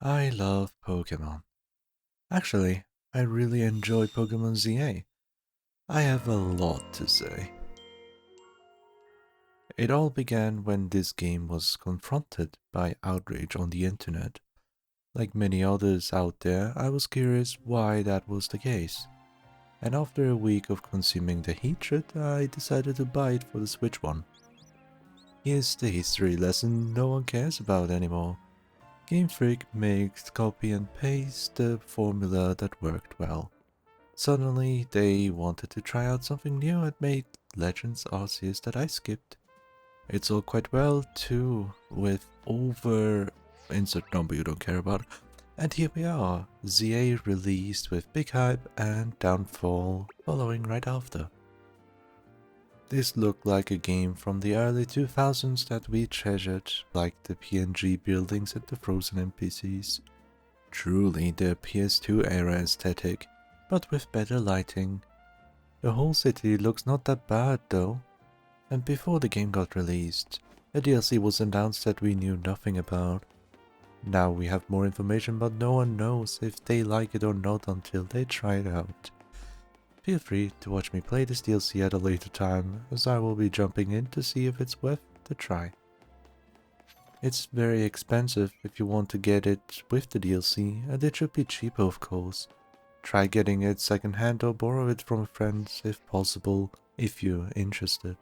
I love Pokemon. Actually, I really enjoy Pokemon ZA. I have a lot to say. It all began when this game was confronted by outrage on the internet. Like many others out there, I was curious why that was the case. And after a week of consuming the hatred, I decided to buy it for the Switch One. Here's the history lesson no one cares about anymore. Game Freak makes copy and paste the formula that worked well. Suddenly, they wanted to try out something new and made Legends Arceus that I skipped. It's all quite well too, with over insert number you don't care about. And here we are, ZA released with big hype and downfall following right after. This looked like a game from the early 2000s that we treasured, like the PNG buildings and the frozen NPCs. Truly the PS2 era aesthetic, but with better lighting. The whole city looks not that bad though. And before the game got released, a DLC was announced that we knew nothing about. Now we have more information, but no one knows if they like it or not until they try it out. Feel free to watch me play this DLC at a later time, as I will be jumping in to see if it's worth the try. It's very expensive if you want to get it with the DLC, and it should be cheaper of course. Try getting it secondhand or borrow it from friends if possible, if you're interested.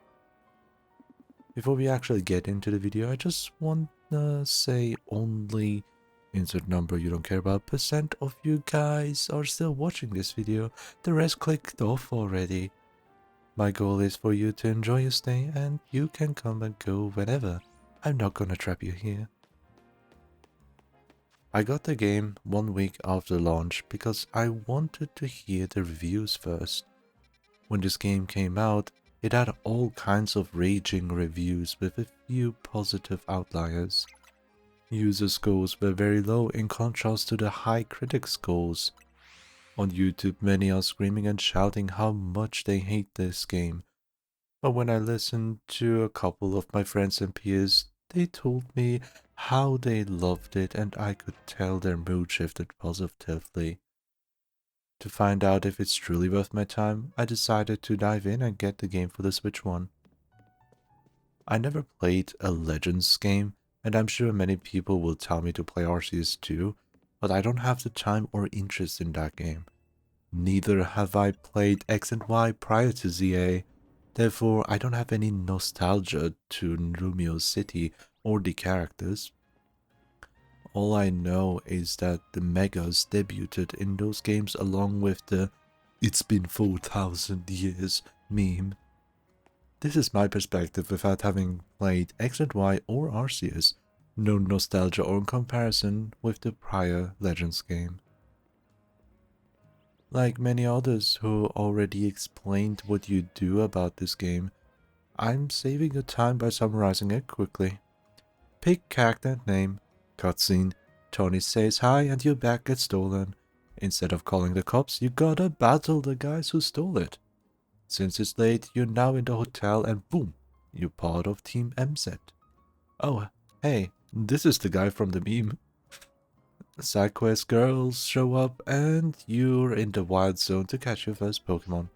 Before we actually get into the video, I just want to say only insert number you don't care about percent of you guys are still watching this video. The rest clicked off already. My goal is for you to enjoy your stay and you can come and go whenever. I'm not gonna trap you here. I got the game 1 week after launch because I wanted to hear the reviews first. When this game came out, it had all kinds of raging reviews with a few positive outliers. User scores were very low in contrast to the high critic scores. On YouTube, many are screaming and shouting how much they hate this game. But when I listened to a couple of my friends and peers, they told me how they loved it and I could tell their mood shifted positively. To find out if it's truly worth my time, I decided to dive in and get the game for the Switch One. I never played a Legends game, and I'm sure many people will tell me to play Arceus too, but I don't have the time or interest in that game. Neither have I played X and Y prior to ZA, therefore I don't have any nostalgia to Rumio City or the characters. All I know is that the Megas debuted in those games along with the "It's been 4,000 years" meme. This is my perspective without having played X and Y or Arceus, no nostalgia or comparison with the prior Legends game. Like many others who already explained what you do about this game, I'm saving the time by summarizing it quickly. Pick character name, cutscene, Tony says hi and your bag gets stolen. Instead of calling the cops, you gotta battle the guys who stole it. Since it's late, you're now in the hotel and boom, you're part of Team MZ. Oh, hey, this is the guy from the meme. Side quest girls show up and you're in the wild zone to catch your first Pokemon.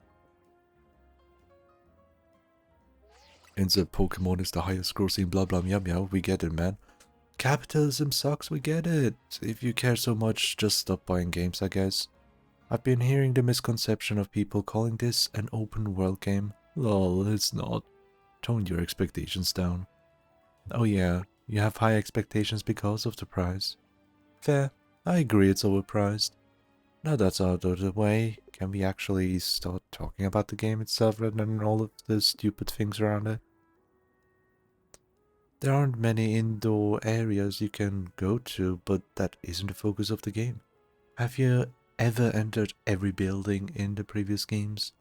Insert Pokemon is the highest grossing blah blah meow meow, we get it man. Capitalism sucks, we get it. If you care so much, just stop buying games I guess. I've been hearing the misconception of people calling this an open world game. Lol, it's not. Tone your expectations down. Oh yeah, you have high expectations because of the price. Fair, I agree it's overpriced. Now that's out of the way, can we actually start talking about the game itself rather than all of the stupid things around it? There aren't many indoor areas you can go to, but that isn't the focus of the game. Have you ever entered every building in the previous games?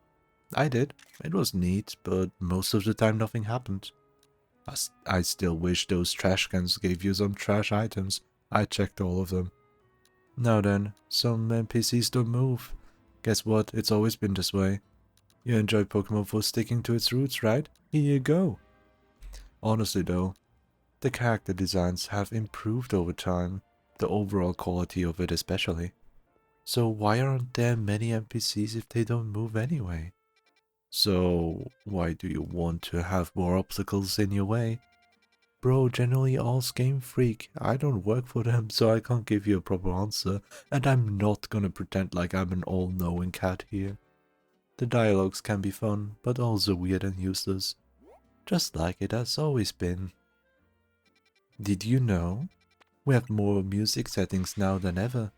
I did. It was neat, but most of the time nothing happened. I still wish those trash cans gave you some trash items. I checked all of them. Now then, some NPCs don't move. Guess what? It's always been this way. You enjoy Pokemon for sticking to its roots, right? Here you go. Honestly though, the character designs have improved over time. the overall quality of it especially. So why aren't there many NPCs if they don't move anyway? So why do you want to have more obstacles in your way? Bro, generally ask Game Freak. I don't work for them, so I can't give you a proper answer, and I'm not gonna pretend like I'm an all-knowing cat here. The dialogues can be fun, but also weird and useless, just like it has always been. Did you know? We have more music settings now than ever.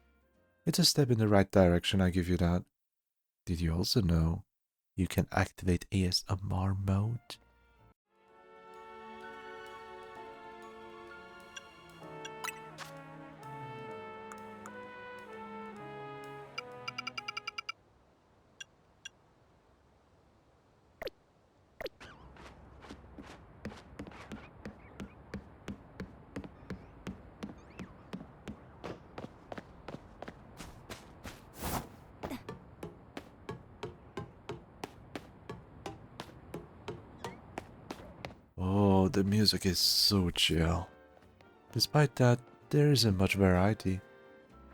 It's a step in the right direction, I give you that. Did you also know you can activate ASMR mode? Oh, the music is so chill. Despite that, there isn't much variety.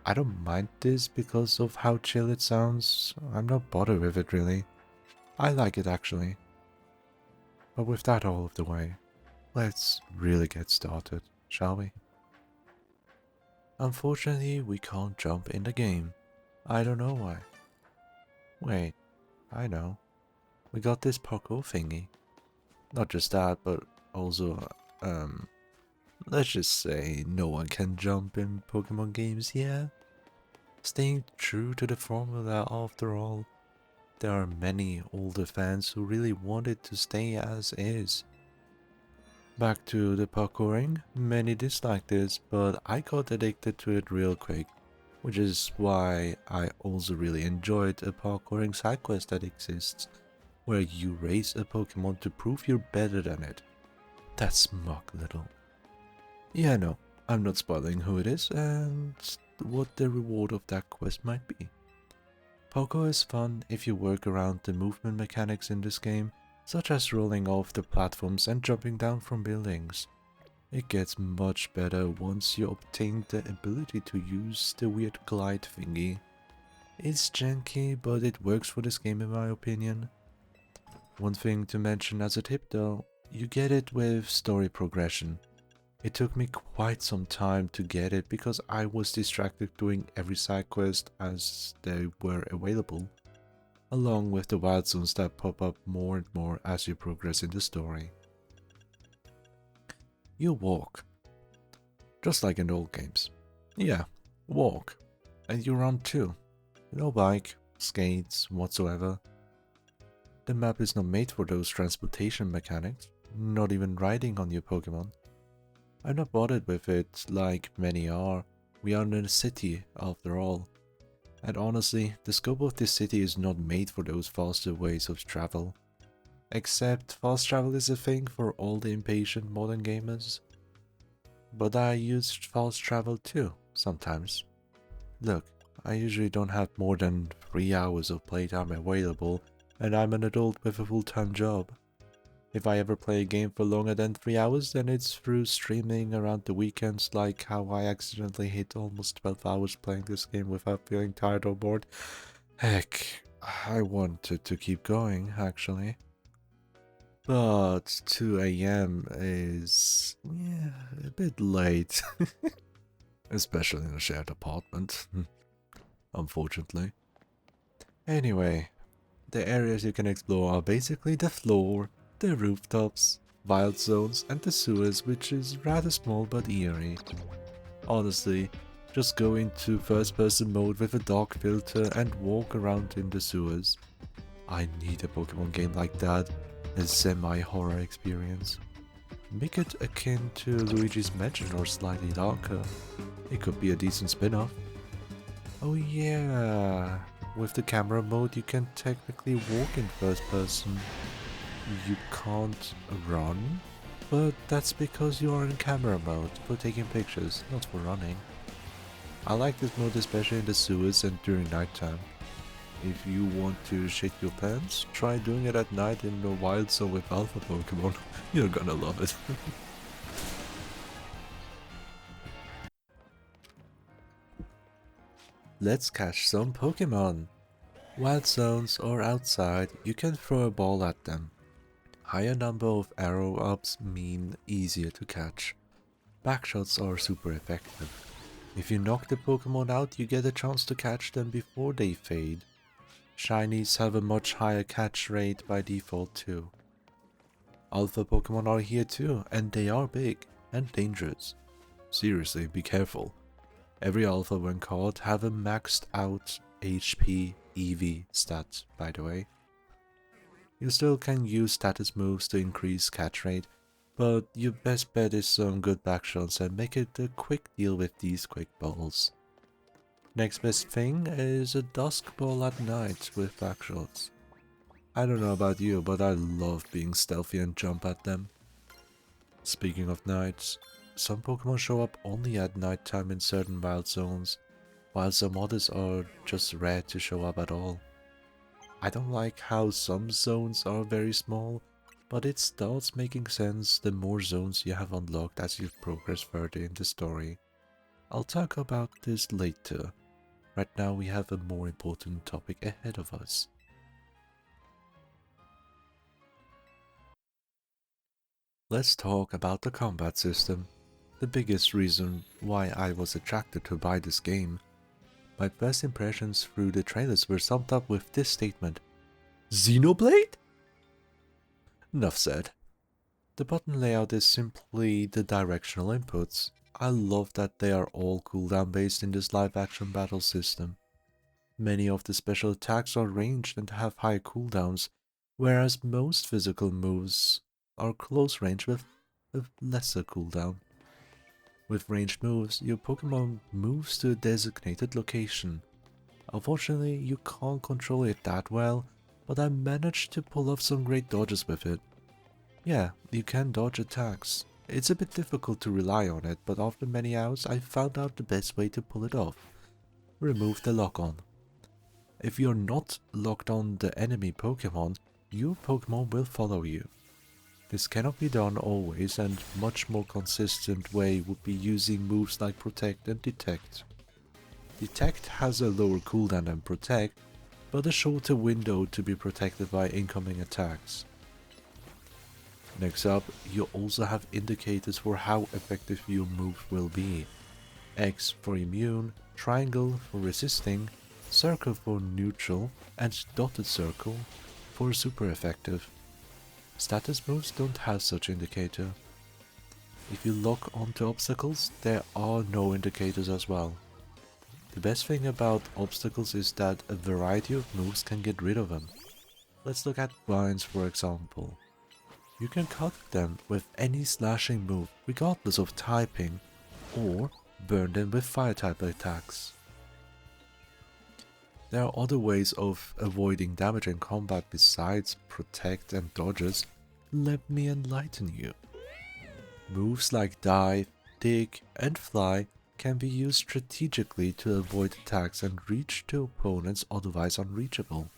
I don't mind this because of how chill it sounds. I'm not bothered with it really. I like it actually. But with that all of the way, let's really get started, shall we? Unfortunately, we can't jump in the game. I don't know why. Wait, I know. We got this parkour thingy. Not just that, but also, let's just say no one can jump in Pokemon games here. Staying true to the formula after all, there are many older fans who really want it to stay as is. Back to the parkouring, many dislike this, but I got addicted to it real quick, which is why I also really enjoyed a parkouring side quest that exists, where you race a Pokemon to prove you're better than it. That's smug little. Yeah, no, I'm not spoiling who it is and what the reward of that quest might be. Parkour is fun if you work around the movement mechanics in this game, such as rolling off the platforms and jumping down from buildings. It gets much better once you obtain the ability to use the weird glide thingy. It's janky, but it works for this game in my opinion. One thing to mention as a tip though, you get it with story progression. It took me quite some time to get it because I was distracted doing every side quest as they were available, along with the wild zones that pop up more and more as you progress in the story. You walk, just like in the old games. Yeah, walk. And you run too. No bike, skates, whatsoever. The map is not made for those transportation mechanics, not even riding on your Pokemon. I'm not bothered with it like many are. We are in a city after all. And honestly, the scope of this city is not made for those faster ways of travel. Except fast travel is a thing for all the impatient modern gamers. But I use fast travel too, sometimes. Look, I usually don't have more than 3 hours of playtime available, and I'm an adult with a full-time job. If I ever play a game for longer than 3 hours, then it's through streaming around the weekends, like how I accidentally hit almost 12 hours playing this game without feeling tired or bored. Heck, I wanted to keep going, actually. But 2 AM is, yeah, a bit late. Especially in a shared apartment, unfortunately. Anyway, the areas you can explore are basically the floor, the rooftops, wild zones, and the sewers, which is rather small but eerie. Honestly, just go into first person mode with a dark filter and walk around in the sewers. I need a Pokemon game like that, a semi-horror experience. Make it akin to Luigi's Mansion or slightly darker. It could be a decent spin-off. Oh yeah, with the camera mode you can technically walk in first person. You can't run, but that's because you are in camera mode for taking pictures, not for running. I like this mode especially in the sewers and during nighttime. If you want to shit your pants, try doing it at night in the wild zone with alpha Pokemon. You're gonna love it. Let's catch some Pokémon! Wild zones or outside, you can throw a ball at them. Higher number of arrow ups mean easier to catch. Backshots are super effective. If you knock the Pokémon out, you get a chance to catch them before they fade. Shinies have a much higher catch rate by default too. Alpha Pokémon are here too, and they are big and dangerous. Seriously, be careful. Every Alpha when caught have a maxed out HP EV stat, by the way. You still can use status moves to increase catch rate, but your best bet is some good backshots and make it a quick deal with these quick balls. Next best thing is a dusk ball at night with backshots. I don't know about you, but I love being stealthy and jump at them. Speaking of nights, some Pokemon show up only at night time in certain wild zones, while some others are just rare to show up at all. I don't like how some zones are very small, but it starts making sense the more zones you have unlocked as you progress further in the story. I'll talk about this later. Right now we have a more important topic ahead of us. Let's talk about the combat system, the biggest reason why I was attracted to buy this game. My first impressions through the trailers were summed up with this statement: Xenoblade? Enough said. The button layout is simply the directional inputs. I love that they are all cooldown based in this live action battle system. Many of the special attacks are ranged and have high cooldowns, whereas most physical moves are close range with a lesser cooldown. With ranged moves, your Pokemon moves to a designated location. Unfortunately, you can't control it that well, but I managed to pull off some great dodges with it. Yeah, you can dodge attacks. It's a bit difficult to rely on it, but after many hours I found out the best way to pull it off. Remove the lock-on. If you're not locked on the enemy Pokemon, your Pokemon will follow you. This cannot be done always, and much more consistent way would be using moves like Protect and Detect. Detect has a lower cooldown than Protect, but a shorter window to be protected by incoming attacks. Next up, you also have indicators for how effective your move will be. X for immune, triangle for resisting, circle for neutral, and dotted circle for super effective. Status moves don't have such indicator. If you lock onto obstacles, there are no indicators as well. The best thing about obstacles is that a variety of moves can get rid of them. Let's look at vines for example. You can cut them with any slashing move regardless of typing, or burn them with fire type attacks. There are other ways of avoiding damage in combat besides protect and dodges. Let me enlighten you. Moves like dive, dig and fly can be used strategically to avoid attacks and reach to opponents otherwise unreachable.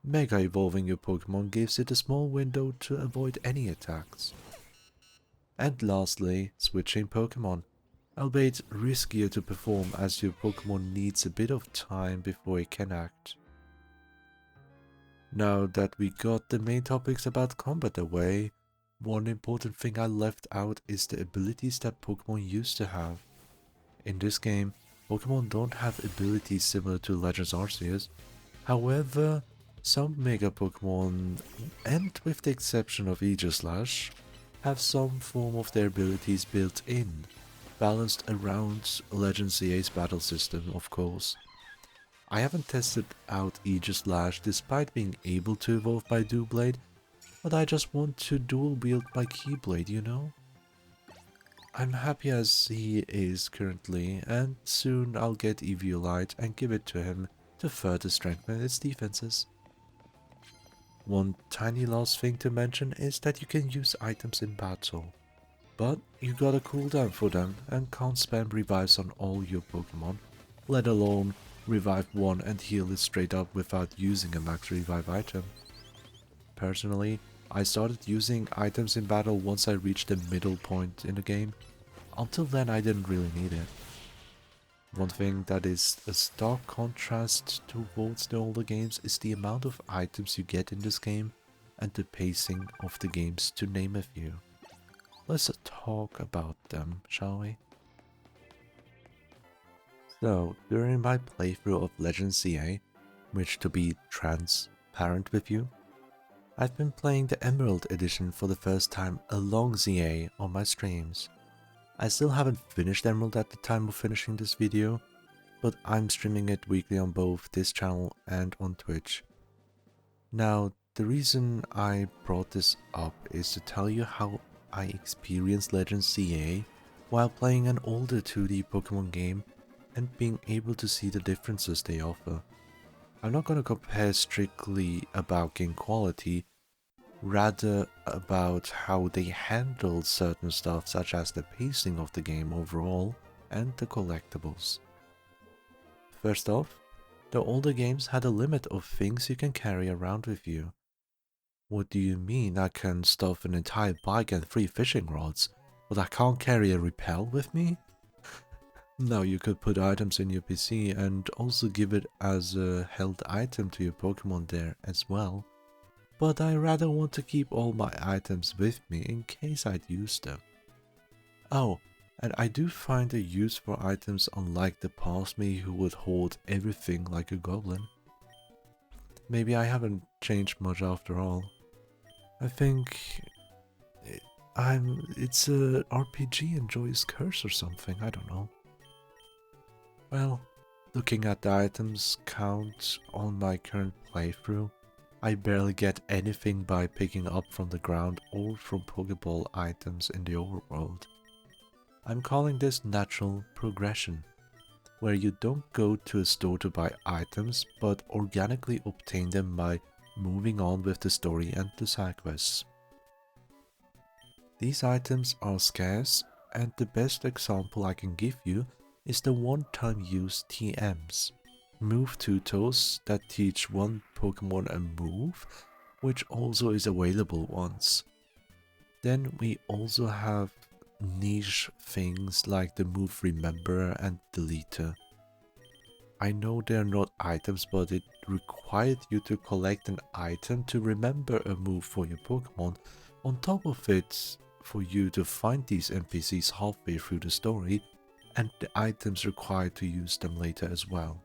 Mega evolving your Pokemon gives it a small window to avoid any attacks. And lastly, switching Pokemon, albeit riskier to perform as your Pokemon needs a bit of time before it can act. Now that we got the main topics about combat away, one important thing I left out is the abilities that Pokemon used to have. In this game, Pokemon don't have abilities similar to Legends Arceus. However, some Mega Pokemon, and with the exception of Aegislash, have some form of their abilities built in, balanced around Legends ZA's battle system, of course. I haven't tested out Aegislash despite being able to evolve by Doublade, but I just want to dual wield my Keyblade, you know? I'm happy as he is currently, and soon I'll get Eviolite and give it to him to further strengthen its defenses. One tiny last thing to mention is that you can use items in battle, but you gotta cool down for them and can't spam revives on all your Pokemon, let alone revive one and heal it straight up without using a max revive item. Personally, I started using items in battle once I reached the middle point in the game. Until then I didn't really need it. One thing that is a stark contrast towards the older games is the amount of items you get in this game and the pacing of the games, to name a few. Let's talk about them, shall we? So, during my playthrough of Legends ZA, which to be transparent with you, I've been playing the Emerald Edition for the first time along ZA on my streams. I still haven't finished Emerald at the time of finishing this video, but I'm streaming it weekly on both this channel and on Twitch. Now, the reason I brought this up is to tell you how I experienced Legends ZA while playing an older 2D Pokemon game and being able to see the differences they offer. I'm not going to compare strictly about game quality, rather about how they handled certain stuff such as the pacing of the game overall and the collectibles. First off, the older games had a limit of things you can carry around with you. What do you mean I can stuff an entire bike and 3 fishing rods, but I can't carry a repel with me? Now you could put items in your PC and also give it as a held item to your Pokemon there as well. But I rather want to keep all my items with me in case I'd use them. Oh, and I do find a use for items unlike the past me who would hoard everything like a goblin. Maybe I haven't changed much after all. I think it's a RPG enjoys curse or something, I don't know. Well, looking at the items count on my current playthrough, I barely get anything by picking up from the ground or from Pokeball items in the overworld. I'm calling this natural progression, where you don't go to a store to buy items, but organically obtain them by moving on with the story and the side quests. These items are scarce, and the best example I can give you is the one-time use TMs. Move tutos that teach one Pokemon a move, which also is available once. Then we also have niche things like the move rememberer and deleter. I know they're not items, but it required you to collect an item to remember a move for your Pokemon. On top of it, for you to find these NPCs halfway through the story, and the items required to use them later as well.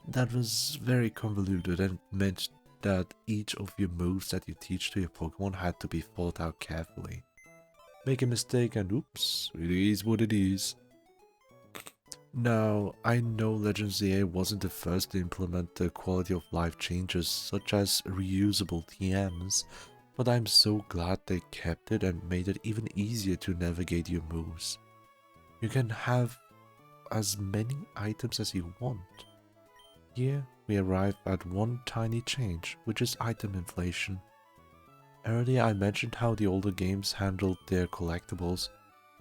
That was very convoluted and meant that each of your moves that you teach to your Pokemon had to be thought out carefully. Make a mistake and oops, it is what it is. Now, I know Legends ZA wasn't the first to implement the quality of life changes such as reusable TMs, but I'm so glad they kept it and made it even easier to navigate your moves. You can have as many items as you want. Here, we arrive at one tiny change, which is item inflation. Earlier I mentioned how the older games handled their collectibles.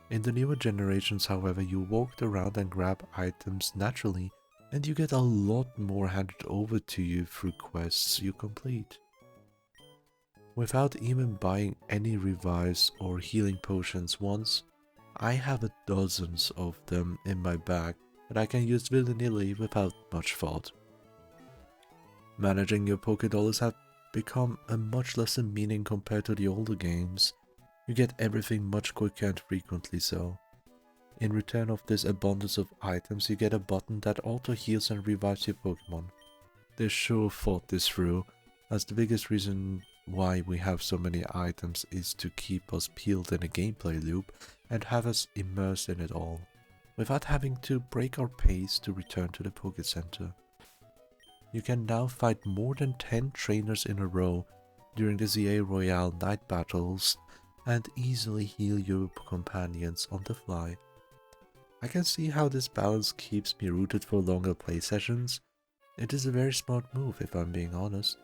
In the newer generations, however, you walked around and grab items naturally, and you get a lot more handed over to you through quests you complete. Without even buying any revives or healing potions once, I have dozens of them in my bag that I can use willy-nilly without much thought. Managing your Pokédollars have become a much lesser meaning compared to the older games. You get everything much quicker and frequently so. In return of this abundance of items, you get a button that auto heals and revives your Pokemon. They sure thought this through, as the biggest reason why we have so many items is to keep us peeled in a gameplay loop and have us immersed in it all, without having to break our pace to return to the Poké Center. You can now fight more than 10 trainers in a row during the ZA Royale night battles and easily heal your companions on the fly. I can see how this balance keeps me rooted for longer play sessions. It is a very smart move if I'm being honest.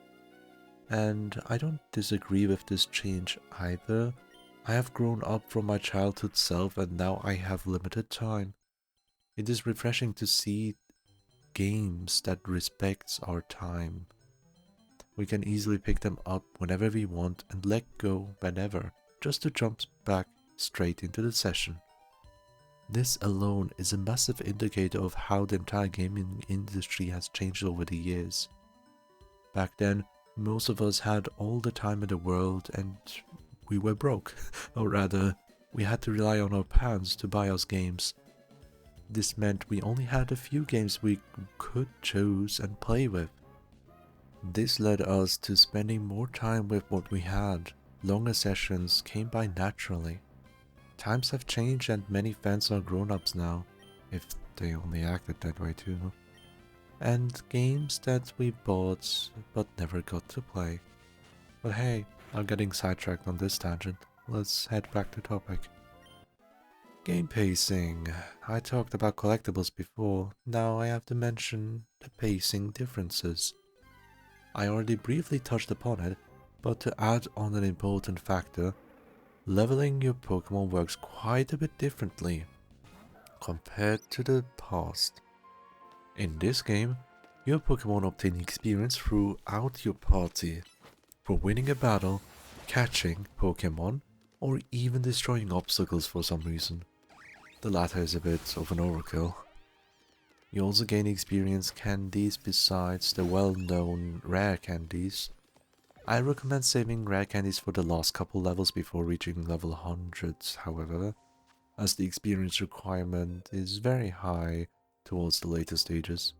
And I don't disagree with this change either. I have grown up from my childhood self and now I have limited time. It is refreshing to see games that respects our time. We can easily pick them up whenever we want and let go whenever, just to jump back straight into the session. This alone is a massive indicator of how the entire gaming industry has changed over the years. Back then, most of us had all the time in the world and we were broke, or rather, we had to rely on our parents to buy us games. This meant we only had a few games we could choose and play with. This led us to spending more time with what we had. Longer sessions came by naturally. Times have changed and many fans are grown-ups now, if they only acted that way too. And games that we bought but never got to play. But hey, I'm getting sidetracked on this tangent. Let's head back to topic. Game pacing. I talked about collectibles before, now I have to mention the pacing differences. I already briefly touched upon it, but to add on an important factor, leveling your Pokémon works quite a bit differently compared to the past. In this game, your Pokémon obtain experience throughout your party, for winning a battle, catching Pokémon, or even destroying obstacles for some reason. The latter is a bit of an overkill. You also gain experience candies besides the well-known rare candies. I recommend saving rare candies for the last couple levels before reaching level 100, however, as the experience requirement is very high towards the later stages.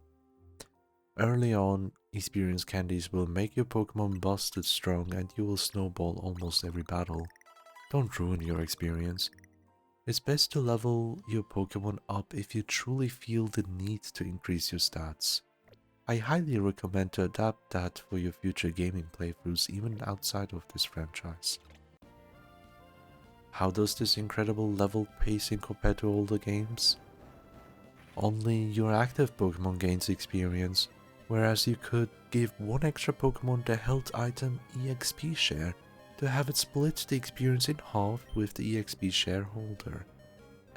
Early on, experience candies will make your Pokémon busted strong and you will snowball almost every battle. Don't ruin your experience. It's best to level your Pokémon up if you truly feel the need to increase your stats. I highly recommend to adapt that for your future gaming playthroughs even outside of this franchise. How does this incredible level pacing compare to older games? Only your active Pokémon gains experience, whereas you could give one extra Pokémon the health item EXP share to have it split the experience in half with the EXP shareholder.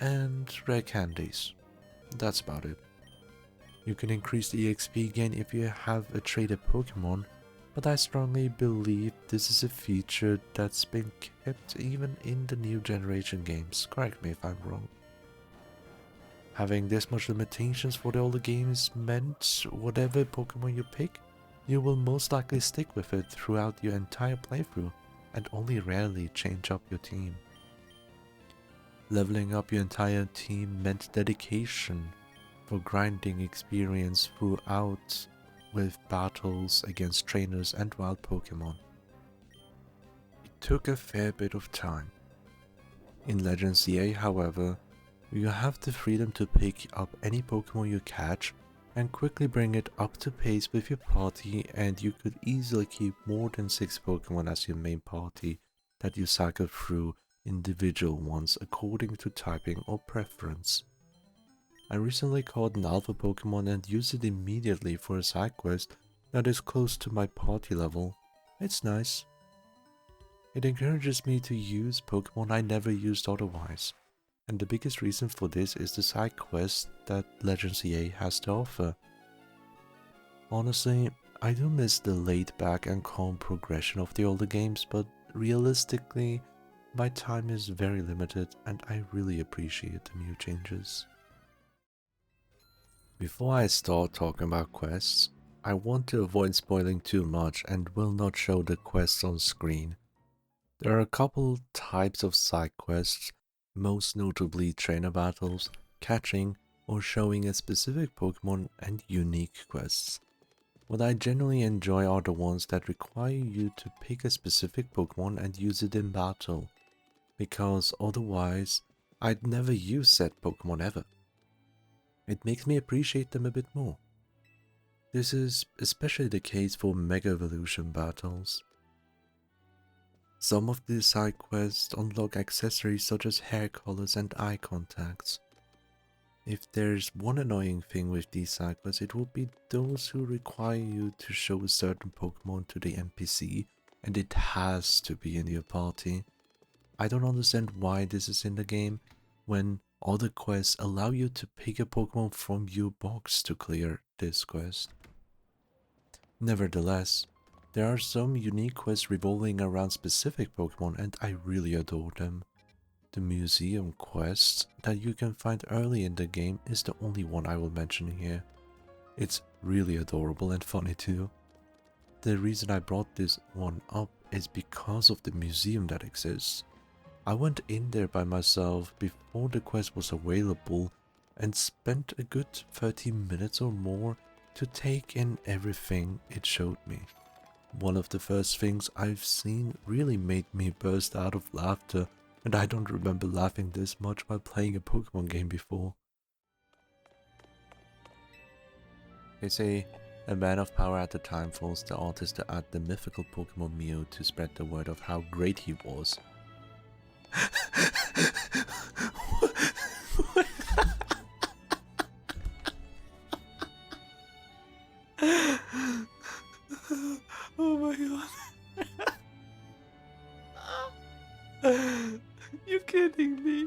And rare candies. That's about it. You can increase the EXP gain if you have a traded Pokémon, but I strongly believe this is a feature that's been kept even in the new generation games. Correct me if I'm wrong. Having this much limitations for the older games meant whatever Pokémon you pick, you will most likely stick with it throughout your entire playthrough and only rarely change up your team. Leveling up your entire team meant dedication for grinding experience throughout with battles against trainers and wild Pokémon. It took a fair bit of time. In Legends ZA, however, you have the freedom to pick up any Pokémon you catch and quickly bring it up to pace with your party, and you could easily keep more than 6 Pokémon as your main party that you cycle through individual ones according to typing or preference. I recently caught an alpha Pokémon and used it immediately for a side quest that is close to my party level. It's nice. It encourages me to use Pokémon I never used otherwise, and the biggest reason for this is the side quest that Legends ZA has to offer. Honestly, I do miss the laid back and calm progression of the older games, but realistically, my time is very limited and I really appreciate the new changes. Before I start talking about quests, I want to avoid spoiling too much and will not show the quests on screen. There are a couple types of side quests, most notably trainer battles, catching, or showing a specific Pokémon, and unique quests. What I generally enjoy are the ones that require you to pick a specific Pokémon and use it in battle, because otherwise I'd never use said Pokémon ever. It makes me appreciate them a bit more. This is especially the case for Mega Evolution battles. Some of the side quests unlock accessories such as hair colors and eye contacts. If there's one annoying thing with these side quests, it will be those who require you to show a certain Pokemon to the NPC and it has to be in your party. I don't understand why this is in the game when other quests allow you to pick a Pokemon from your box to clear this quest. Nevertheless, there are some unique quests revolving around specific Pokemon and I really adore them. The museum quest that you can find early in the game is the only one I will mention here. It's really adorable and funny too. The reason I brought this one up is because of the museum that exists. I went in there by myself before the quest was available and spent a good 30 minutes or more to take in everything it showed me. One of the first things I've seen really made me burst out of laughter, and I don't remember laughing this much while playing a Pokemon game before. They say a man of power at the time forced the artist to add the mythical Pokemon Mew to spread the word of how great he was. Oh my god. You're kidding me.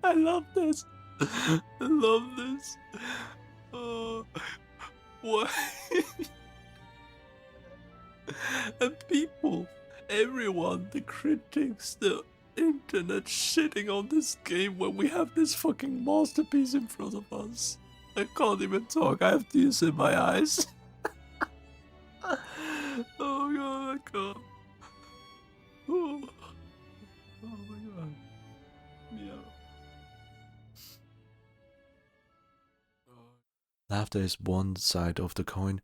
I love this. I love this. Oh, what? And people, everyone, the critics, the internet shitting on this game when we have this fucking masterpiece in front of us. I can't even talk, I have tears in my eyes. Oh god, I can't. Oh my god. Yeah. Laughter is one side of the coin.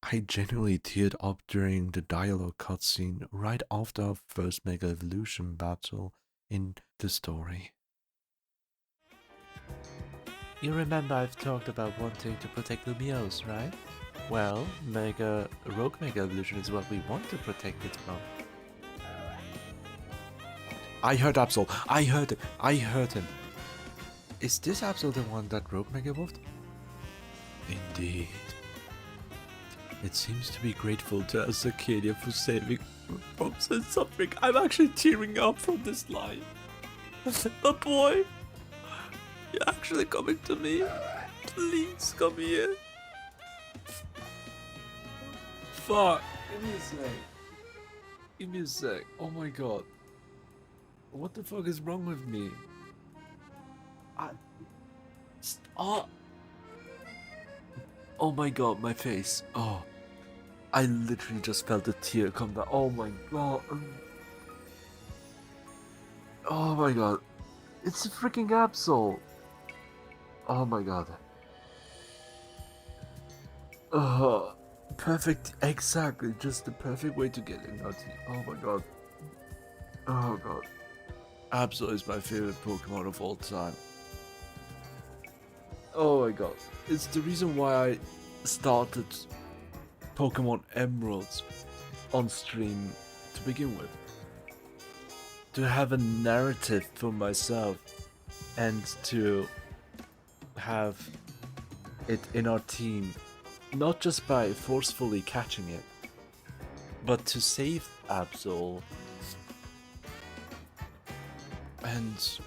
I genuinely teared up during the dialogue cutscene right after our first Mega Evolution battle in the story. You remember I've talked about wanting to protect Lumiose, right? Well, Rogue Mega Evolution is what we want to protect it from. I heard Absol. I heard him. Is this Absol the one that Rogue Mega evolved? Indeed. It seems to be grateful to Asakedia for saving from suffering. I'm actually tearing up from this line. Oh boy, you're actually coming to me. Please come here. Fuck. Give me a sec. Give me a sec. Oh my god. What the fuck is wrong with me? Oh. Oh my god, my face. Oh. I literally just felt a tear come down. Oh my god. Oh my god. It's a freaking Absol. Oh my god. Perfect. Exactly. Just the perfect way to get in that team. Oh my god. Oh god. Absol is my favorite Pokemon of all time. Oh my god. It's the reason why I started Pokemon Emeralds on stream to begin with. To have a narrative for myself and to have it in our team, not just by forcefully catching it, but to save Absol and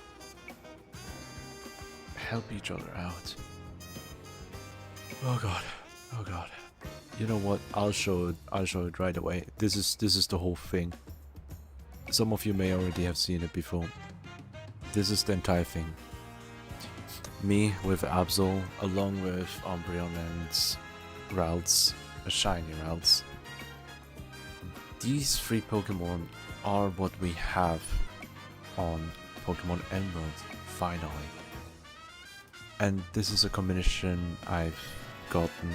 help each other out. Oh god. Oh god. You know what? I'll show it right away. This is the whole thing. Some of you may already have seen it before. This is the entire thing. Me with Absol, along with Umbreon and Ralts, a shiny Ralts. These three Pokemon are what we have on Pokemon Emerald, finally. And this is a combination I've gotten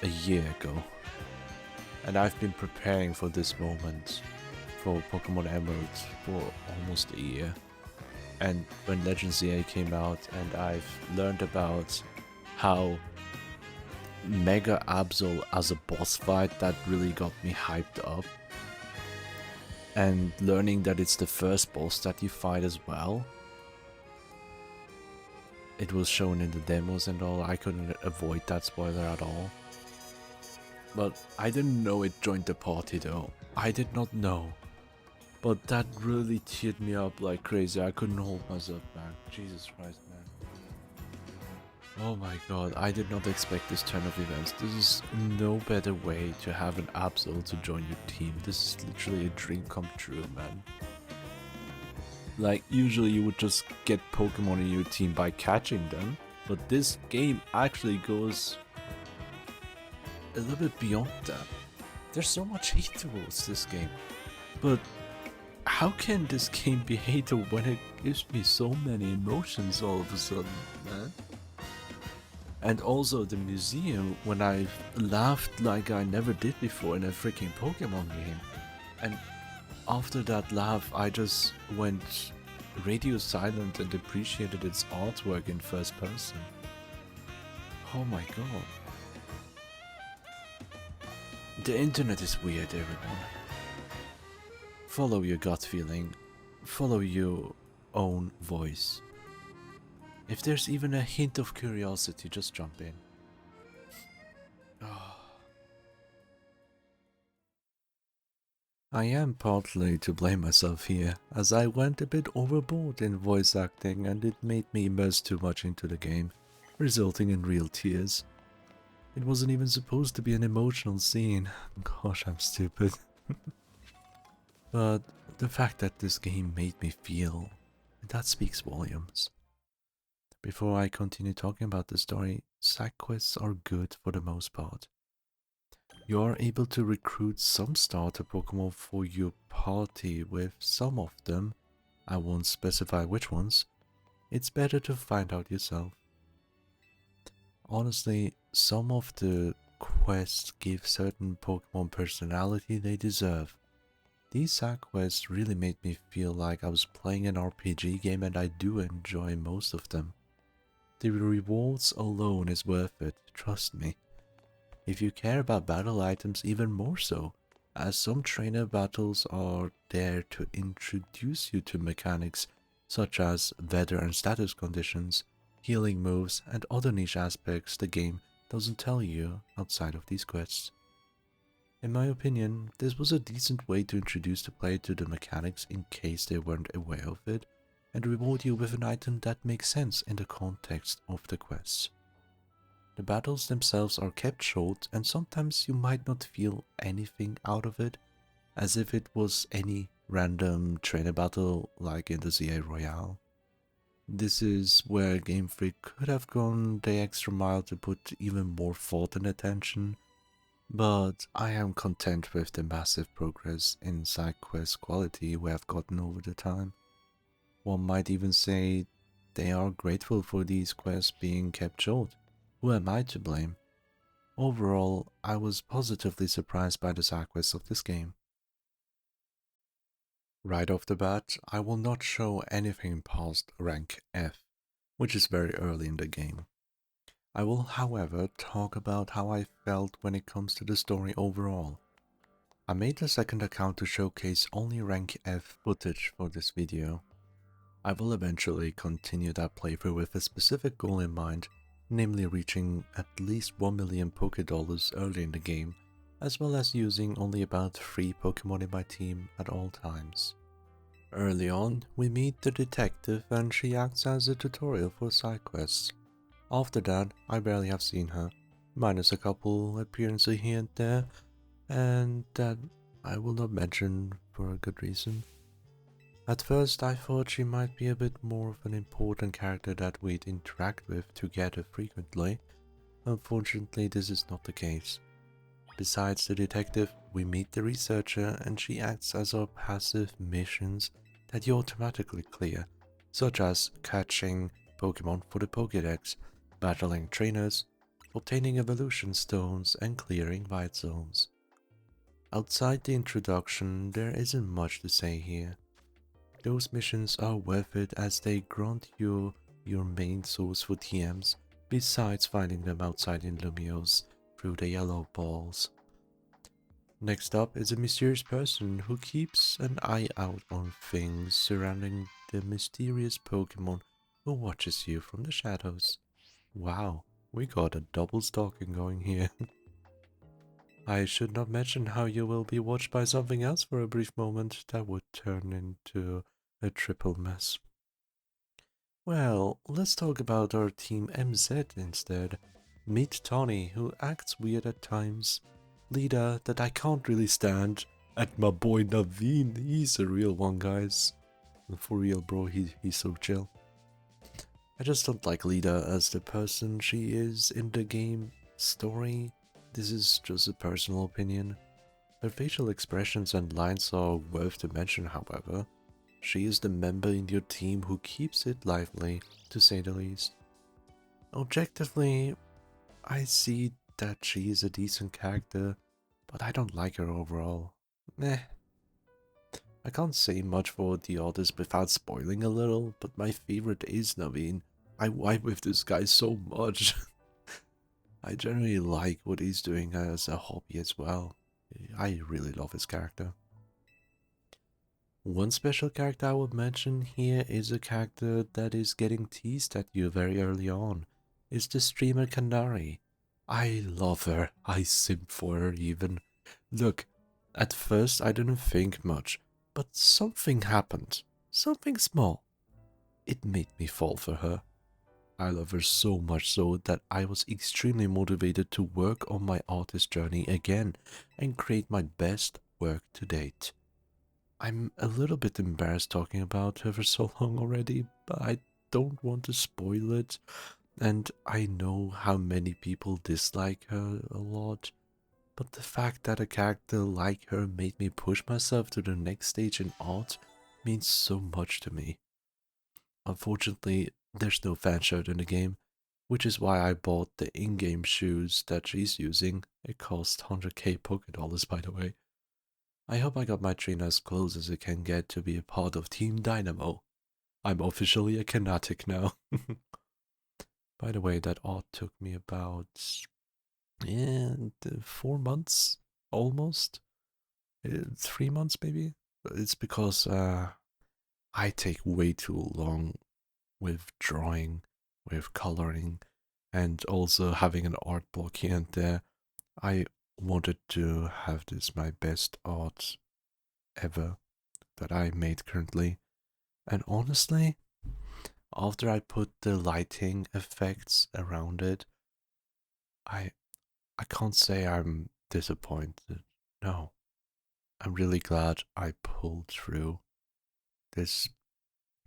a year ago. And I've been preparing for this moment for Pokemon Emerald for almost a year. And when Legends ZA came out and I've learned about how Mega Absol as a boss fight, that really got me hyped up. And learning that it's the first boss that you fight as well. It was shown in the demos and all, I couldn't avoid that spoiler at all. But I didn't know it joined the party though. I did not know. But that really teared me up like crazy. I couldn't hold myself back. Jesus Christ, man. Oh my god, I did not expect this turn of events. This is no better way to have an Absol to join your team. This is literally a dream come true, man. Like, usually you would just get Pokemon in your team by catching them, but this game actually goes a little bit beyond that. There's so much hate towards this game, but how can this game be hated when it gives me so many emotions all of a sudden, man? And also the museum, when I laughed like I never did before in a freaking Pokemon game. And after that laugh, I just went radio silent and appreciated its artwork in first person. Oh my god. The internet is weird, everyone. Follow your gut feeling. Follow your own voice. If there's even a hint of curiosity, just jump in. I am partly to blame myself here, as I went a bit overboard in voice acting and it made me immerse too much into the game, resulting in real tears. It wasn't even supposed to be an emotional scene. Gosh, I'm stupid. But the fact that this game made me feel, that speaks volumes. Before I continue talking about the story, side quests are good for the most part. You are able to recruit some starter Pokemon for your party. With some of them, I won't specify which ones, it's better to find out yourself. Honestly, some of the quests give certain Pokemon personality they deserve. These side quests really made me feel like I was playing an RPG game, and I do enjoy most of them. The rewards alone is worth it, trust me. If you care about battle items, even more so, as some trainer battles are there to introduce you to mechanics such as weather and status conditions, healing moves, and other niche aspects the game doesn't tell you outside of these quests. In my opinion, this was a decent way to introduce the player to the mechanics in case they weren't aware of it, and reward you with an item that makes sense in the context of the quests. The battles themselves are kept short, and sometimes you might not feel anything out of it, as if it was any random trainer battle like in the ZA Royale. This is where Game Freak could have gone the extra mile to put even more thought and attention, but I am content with the massive progress in side quest quality we have gotten over the time. One might even say they are grateful for these quests being kept short. Who am I to blame? Overall, I was positively surprised by the side quests of this game. Right off the bat, I will not show anything past rank F, which is very early in the game. I will, however, talk about how I felt when it comes to the story overall. I made a second account to showcase only rank F footage for this video. I will eventually continue that playthrough with a specific goal in mind, namely reaching at least 1 million Pokédollars early in the game, as well as using only about 3 Pokemon in my team at all times. Early on, we meet the detective and she acts as a tutorial for side quests. After that, I barely have seen her, minus a couple appearances here and there, and that I will not mention for a good reason. At first I thought she might be a bit more of an important character that we'd interact with together frequently. Unfortunately, this is not the case. Besides the detective, we meet the researcher and she acts as our passive missions that you automatically clear, such as catching Pokemon for the Pokédex, battling trainers, obtaining evolution stones, and clearing white zones. Outside the introduction, there isn't much to say here. Those missions are worth it as they grant you your main source for TMs, besides finding them outside in Lumiose through the yellow balls. Next up is a mysterious person who keeps an eye out on things surrounding the mysterious Pokemon who watches you from the shadows. Wow, we got a double stalking going here. I should not mention how you will be watched by something else for a brief moment that would turn into a triple mess. Well, let's talk about our team MZ instead. Meet Tony, who acts weird at times. Leader that I can't really stand. And my boy Naveen, he's a real one, guys. For real, bro, he's so chill. I just don't like Lita as the person she is in the game story. This is just a personal opinion. Her facial expressions and lines are worth to mention, however. She is the member in your team who keeps it lively, to say the least. Objectively, I see that she is a decent character, but I don't like her overall. Meh. I can't say much for the others without spoiling a little, but my favorite is Naveen. I vibe with this guy so much. I generally like what he's doing as a hobby as well. I really love his character. One special character I would mention here is a character that is getting teased at you very early on. It's the streamer Kanari. I love her. I simp for her even. Look, at first I didn't think much, but something happened. Something small. It made me fall for her. I love her so much so that I was extremely motivated to work on my artist journey again and create my best work to date. I'm a little bit embarrassed talking about her for so long already, but I don't want to spoil it, and I know how many people dislike her a lot, but the fact that a character like her made me push myself to the next stage in art means so much to me. Unfortunately, there's no fan shirt in the game, which is why I bought the in-game shoes that she's using. It cost 100k Poké Dollars, by the way. I hope I got my trainer as close as it can get to be a part of Team Dynamo. I'm officially a Kinetic now. By the way, that art took me about 4 months, almost 3 months maybe. It's because I take way too long with drawing, with coloring, and also having an art block here and there. I wanted to have this my best art ever that I made currently. And honestly, after I put the lighting effects around it, I I can't say I'm disappointed. No, I'm really glad I pulled through. This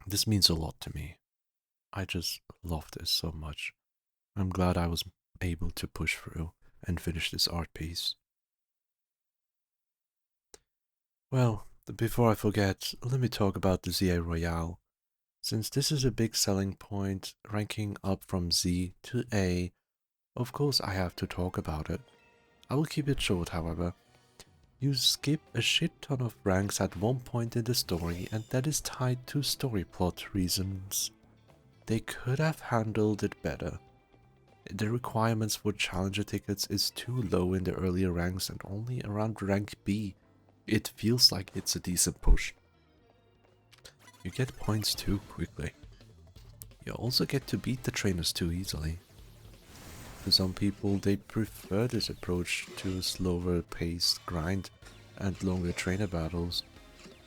this means a lot to me. I just love this so much. I'm glad I was able to push through and finish this art piece. Well, before I forget, let me talk about the ZA Royale. Since this is a big selling point, ranking up from Z to A, of course I have to talk about it. I will keep it short, however. You skip a shit ton of ranks at one point in the story, and that is tied to story plot reasons. They could have handled it better. The requirements for challenger tickets is too low in the earlier ranks, and only around rank B it feels like it's a decent push. You get points too quickly. You also get to beat the trainers too easily. To some people, they prefer this approach to slower paced grind and longer trainer battles.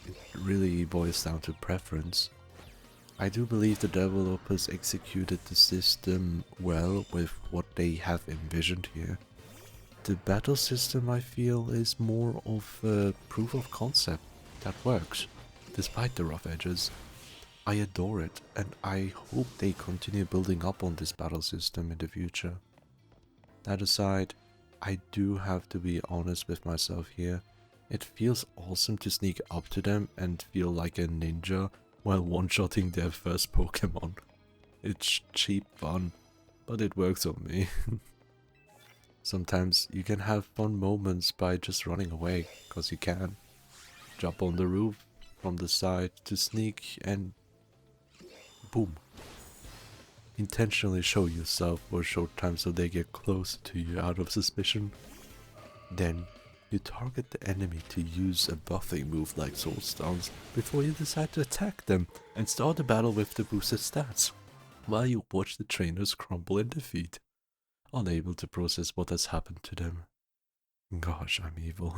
It really boils down to preference. I do believe the developers executed the system well with what they have envisioned here. The battle system, I feel, is more of a proof of concept that works, despite the rough edges. I adore it, and I hope they continue building up on this battle system in the future. That aside, I do have to be honest with myself here. It feels awesome to sneak up to them and feel like a ninja while one-shotting their first Pokemon. It's cheap fun, but it works on me. Sometimes you can have fun moments by just running away, cause you can. Jump on the roof from the side to sneak and boom. Intentionally show yourself for a short time so they get close to you out of suspicion. Then you target the enemy to use a buffing move like Soul Stones before you decide to attack them and start the battle with the boosted stats, while you watch the trainers crumble in defeat, unable to process what has happened to them. Gosh, I'm evil.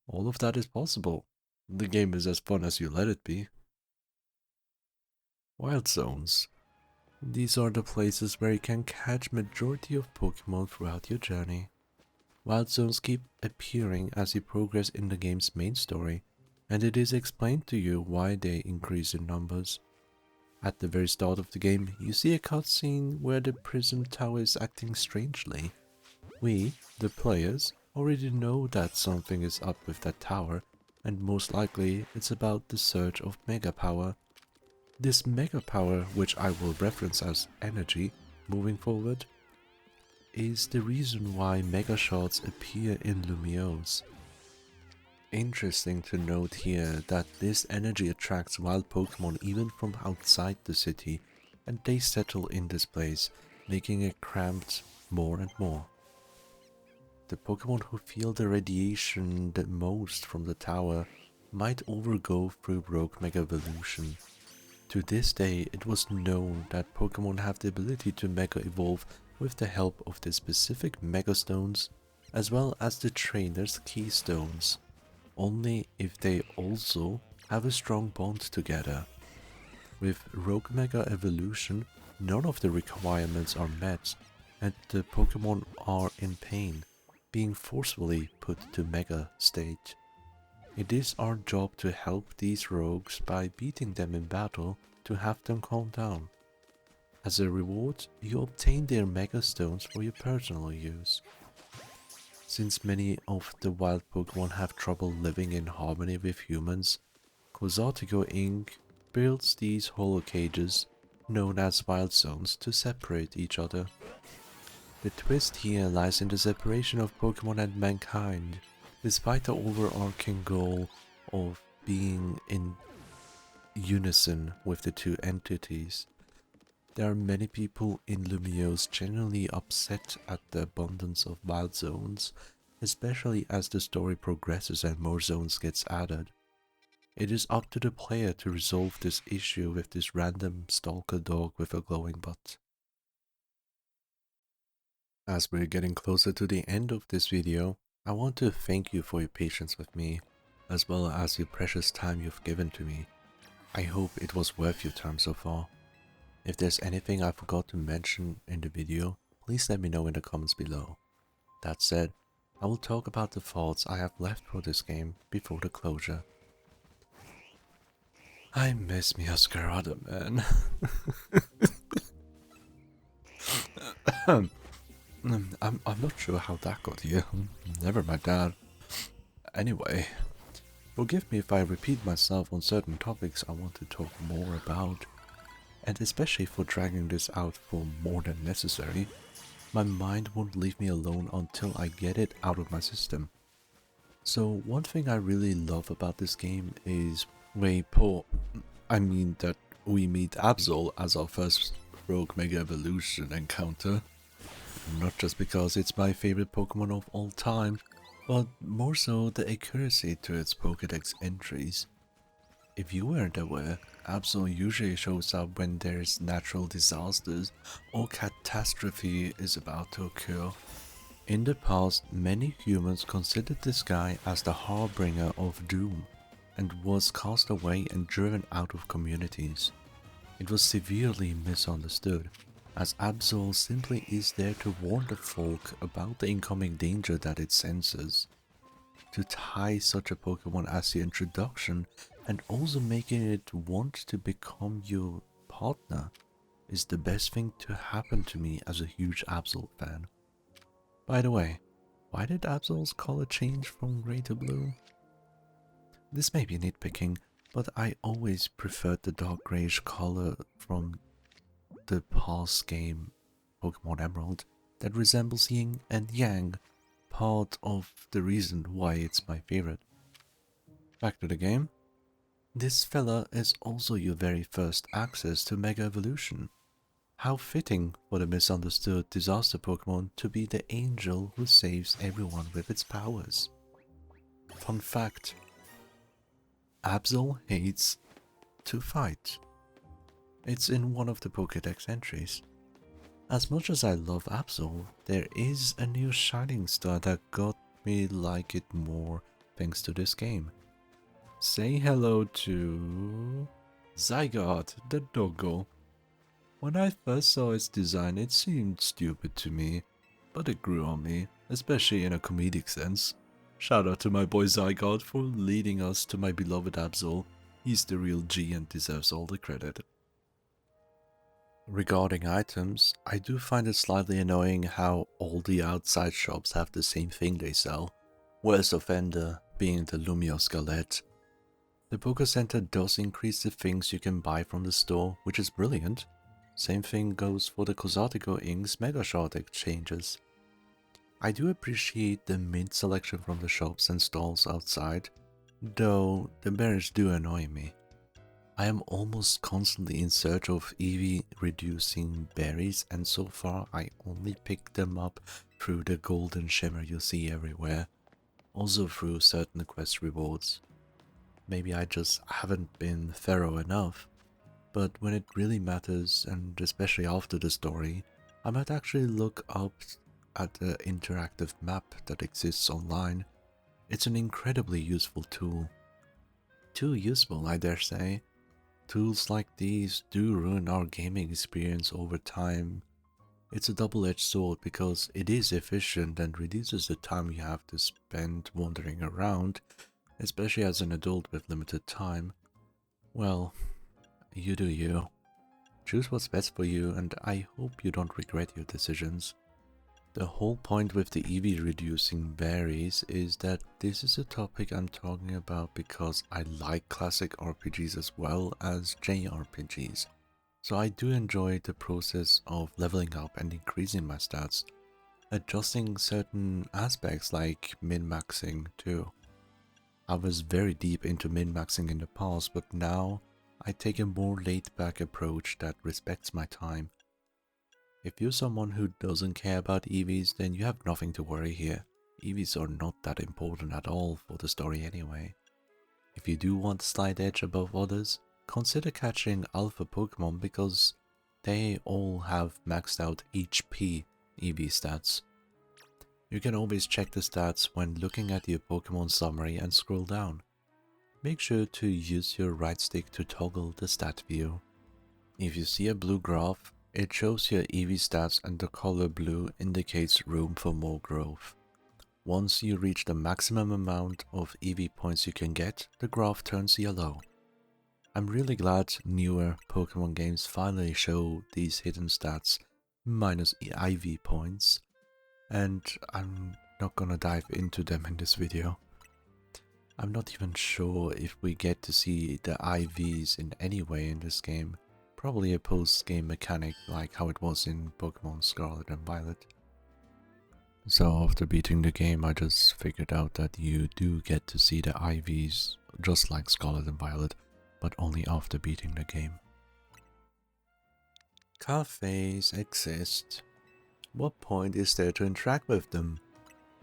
All of that is possible. The game is as fun as you let it be. Wild zones. These are the places where you can catch majority of Pokemon throughout your journey. Wild zones keep appearing as you progress in the game's main story, and it is explained to you why they increase in numbers. At the very start of the game, you see a cutscene where the Prism Tower is acting strangely. We, the players, already know that something is up with that tower, and most likely it's about the surge of Mega Power. This Mega Power, which I will reference as energy moving forward, is the reason why Mega Shards appear in Lumiose. Interesting to note here that this energy attracts wild Pokemon even from outside the city, and they settle in this place, making it cramped more and more. The Pokemon who feel the radiation the most from the tower might overgo through Rogue Mega Evolution. To this day, it was known that Pokemon have the ability to Mega Evolve with the help of the specific Mega Stones, as well as the Trainer's Keystones, only if they also have a strong bond together. With Rogue Mega Evolution, none of the requirements are met, and the Pokemon are in pain, being forcefully put to Mega state. It is our job to help these rogues by beating them in battle to have them calm down. As a reward, you obtain their Mega Stones for your personal use. Since many of the wild Pokemon have trouble living in harmony with humans, Quasartigo Inc. builds these hollow cages, known as wild zones, to separate each other. The twist here lies in the separation of Pokemon and mankind, despite the overarching goal of being in unison with the two entities. There are many people in Lumiose genuinely upset at the abundance of wild zones, especially as the story progresses and more zones gets added. It is up to the player to resolve this issue with this random stalker dog with a glowing butt. As we're getting closer to the end of this video, I want to thank you for your patience with me, as well as your precious time you've given to me. I hope it was worth your time so far. If there's anything I forgot to mention in the video, please let me know in the comments below. That said, I will talk about the thoughts I have left for this game before the closure. I miss me Ascarada, man. I'm not sure how that got here. Never mind that. Anyway, forgive me if I repeat myself on certain topics I want to talk more about, and especially for dragging this out for more than necessary. My mind won't leave me alone until I get it out of my system. So one thing I really love about this game is that we meet Absol as our first Rogue Mega Evolution encounter. Not just because it's my favorite Pokemon of all time, but more so the accuracy to its Pokédex entries. If you weren't aware, Absol usually shows up when there's natural disasters or catastrophe is about to occur. In the past, many humans considered this guy as the harbinger of doom, and was cast away and driven out of communities. It was severely misunderstood, as Absol simply is there to warn the folk about the incoming danger that it senses. To tie such a Pokemon as the introduction and also making it want to become your partner is the best thing to happen to me as a huge Absol fan. By the way, why did Absol's color change from grey to blue? This may be nitpicking, but I always preferred the dark greyish color from the past game Pokemon Emerald that resembles yin and yang, part of the reason why it's my favorite. Back to the game. This fella is also your very first access to Mega Evolution. How fitting for the misunderstood disaster Pokemon to be the angel who saves everyone with its powers. Fun fact: Absol hates to fight. It's in one of the Pokédex entries. As much as I love Absol, there is a new shining star that got me like it more thanks to this game. Say hello to Zygarde, the doggo. When I first saw its design, it seemed stupid to me, but it grew on me, especially in a comedic sense. Shout out to my boy Zygarde for leading us to my beloved Absol. He's the real G and deserves all the credit. Regarding items, I do find it slightly annoying how all the outside shops have the same thing they sell, worst offender being the Lumio Scarlet. The Poké Center does increase the things you can buy from the store, which is brilliant. Same thing goes for the Cosatico Inks Mega Shard exchanges. I do appreciate the mint selection from the shops and stalls outside, though the berries do annoy me. I am almost constantly in search of EV reducing berries, and so far I only pick them up through the golden shimmer you see everywhere, also through certain quest rewards. Maybe I just haven't been thorough enough, but when it really matters, and especially after the story, I might actually look up at the interactive map that exists online. It's an incredibly useful tool. Too useful, I dare say. Tools like these do ruin our gaming experience over time. It's a double-edged sword because it is efficient and reduces the time you have to spend wandering around, especially as an adult with limited time. Well, you do you. Choose what's best for you, and I hope you don't regret your decisions. The whole point with the EV reducing berries is that this is a topic I'm talking about because I like classic RPGs as well as JRPGs. So I do enjoy the process of leveling up and increasing my stats, adjusting certain aspects like min-maxing too. I was very deep into min-maxing in the past, but now I take a more laid-back approach that respects my time. If you're someone who doesn't care about EVs, then you have nothing to worry here. EVs are not that important at all for the story anyway. If you do want a slight edge above others, consider catching alpha Pokemon because they all have maxed out HP EV stats. You can always check the stats when looking at your Pokemon summary and scroll down. Make sure to use your right stick to toggle the stat view. If you see a blue graph, it shows your EV stats and the color blue indicates room for more growth. Once you reach the maximum amount of EV points you can get, the graph turns yellow. I'm really glad newer Pokemon games finally show these hidden stats minus IV points, and I'm not gonna dive into them in this video. I'm not even sure if we get to see the IVs in any way in this game. Probably a post-game mechanic like how it was in Pokémon Scarlet and Violet. So after beating the game, I just figured out that you do get to see the IVs just like Scarlet and Violet, but only after beating the game. Cafes exist. What point is there to interact with them?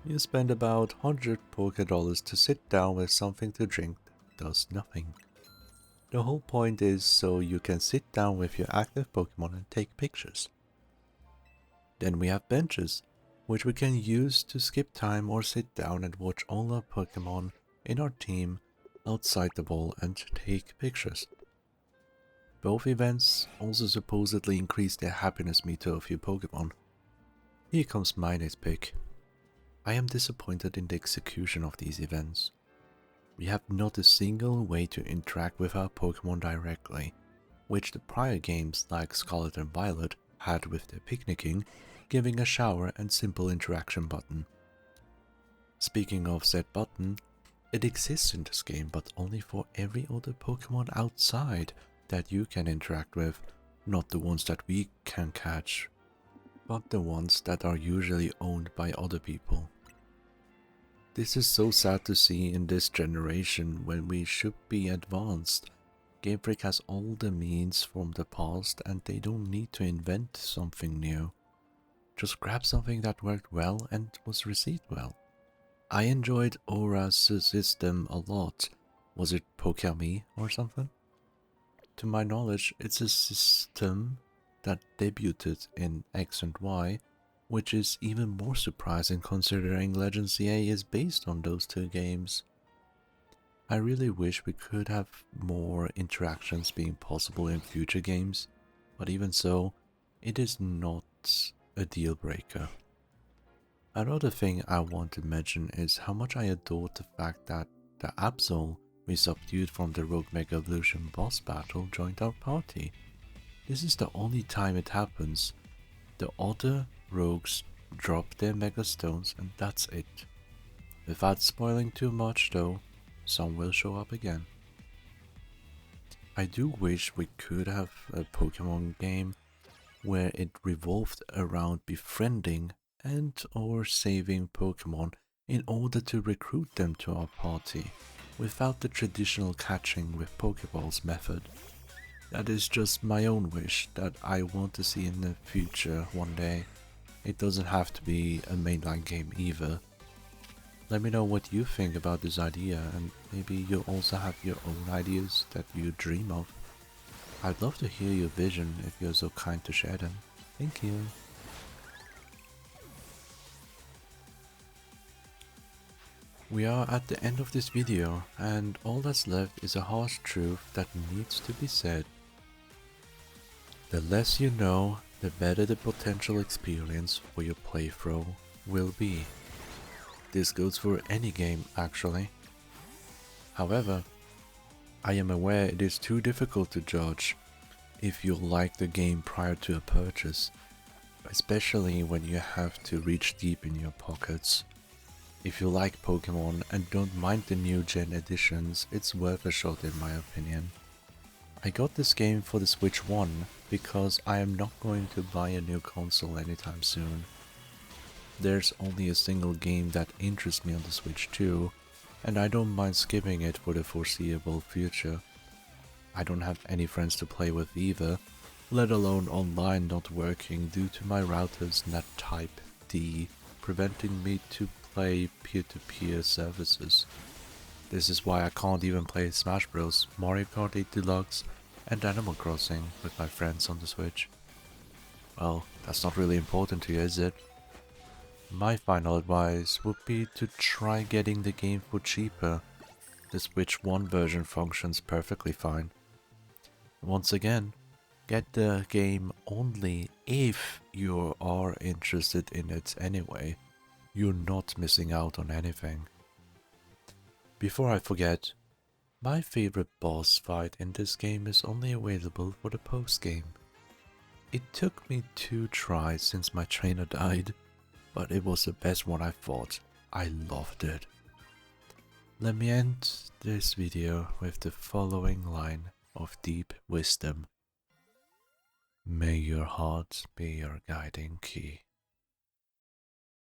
You spend about 100 Poké Dollars to sit down with something to drink that does nothing. The whole point is so you can sit down with your active Pokemon and take pictures. Then we have benches, which we can use to skip time or sit down and watch all our Pokemon in our team outside the ball and take pictures. Both events also supposedly increase the happiness meter of your Pokemon. Here comes my nitpick. I am disappointed in the execution of these events. We have not a single way to interact with our Pokemon directly, which the prior games like Scarlet and Violet had with their picnicking, giving a shower and simple interaction button. Speaking of said button, it exists in this game but only for every other Pokemon outside that you can interact with, not the ones that we can catch, but the ones that are usually owned by other people. This is so sad to see in this generation when we should be advanced. Game Freak has all the means from the past and they don't need to invent something new. Just grab something that worked well and was received well. I enjoyed Aura's system a lot. Was it Pokemi or something? To my knowledge, it's a system that debuted in X and Y, which is even more surprising considering Legends ZA is based on those two games. I really wish we could have more interactions being possible in future games, but even so, it is not a deal breaker. Another thing I want to mention is how much I adored the fact that the Absol we subdued from the Rogue Mega Evolution boss battle joined our party. This is the only time it happens. The other rogues drop their Mega Stones and that's it. Without spoiling too much though, some will show up again. I do wish we could have a Pokemon game where it revolved around befriending and or saving Pokemon in order to recruit them to our party, without the traditional catching with Pokeballs method. That is just my own wish that I want to see in the future one day. It doesn't have to be a mainline game either. Let me know what you think about this idea, and maybe you also have your own ideas that you dream of. I'd love to hear your vision if you're so kind to share them. Thank you. We are at the end of this video, and all that's left is a harsh truth that needs to be said. The less you know, the better the potential experience for your playthrough will be. This goes for any game actually. However, I am aware it is too difficult to judge if you like the game prior to a purchase, especially when you have to reach deep in your pockets. If you like Pokemon and don't mind the new gen editions, it's worth a shot in my opinion. I got this game for the Switch 1 because I am not going to buy a new console anytime soon. There's only a single game that interests me on the Switch 2, and I don't mind skipping it for the foreseeable future. I don't have any friends to play with either, let alone online not working due to my router's net type D preventing me to play peer-to-peer services. This is why I can't even play Smash Bros, Mario Kart 8 Deluxe and Animal Crossing with my friends on the Switch. Well, that's not really important to you, is it? My final advice would be to try getting the game for cheaper. The Switch 1 version functions perfectly fine. Once again, get the game only if you are interested in it anyway. You're not missing out on anything. Before I forget, my favorite boss fight in this game is only available for the post-game. It took me 2 tries since my trainer died, but it was the best one I fought. I loved it. Let me end this video with the following line of deep wisdom. May your heart be your guiding key.